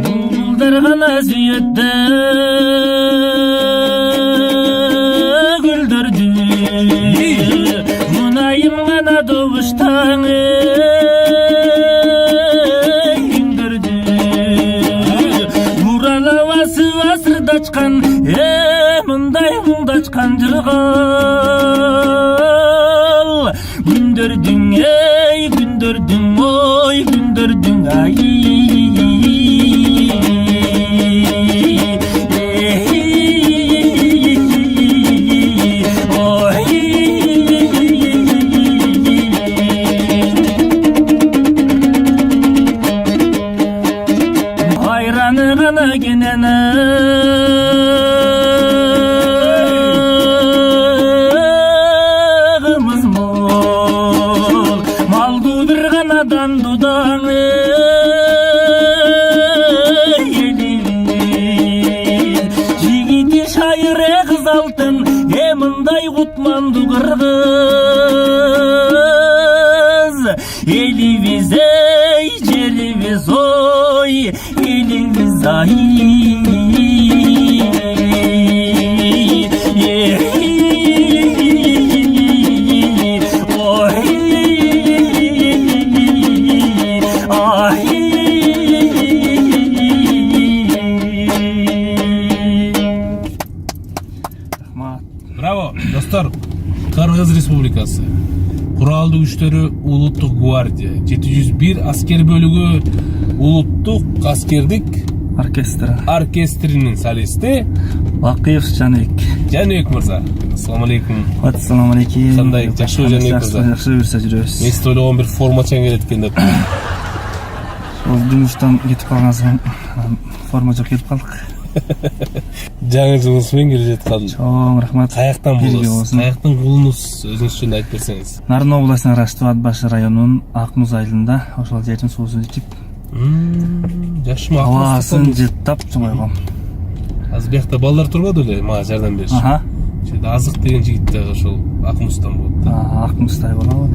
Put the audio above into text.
Buldur gana süyette güldürdü. Munayım gana doğuştan gündürdü. Buralavası asırda çıkan mınday munda çıkan cırgal. Gündürdün ey gündürdün oy gündürdün ay. Hayranı gana genene gımız mol maldu bir ganadan dudanı jigiti şaire kız altın emınday kutmandu kırgız elimiz ey cerimiz oy elimiz ay. Bravo dostlar. Kırgız Respublikası Kurallı Güçleri Улуттук Гвардия 701 asker bölügü Улуттук askerlik orkestrinin solisti Бакыев Жанбек. Жанбек мырза. Assalamu alaikum. Assalamu alaikum. Кандай жакшы Жанбек мырза? Жакшы жүрсө жүрөбүз. Мен ойлогон бир формачан келет экен деп. Ошол жумуштан кетип калганыбыздан форма жок кетип калдык. Жаңы жылыңыз менен келе жаткан. Чоң рахмат. Каяктан болосуз? Каяктан кулунуз өзүңүз жөнүндө айтып берсеңиз. Нарын областынын Раштыб Ат Башы районунун Акмуз айылында ошол жердин суусун ичип Жакшымы? абасын жыттап чоңойгом. Азыр биякта балдар турбаду эле мага жардам бериши. Аха. Азык деген жигит дагы ошол Акмуздан болот. Акмуздай болобу.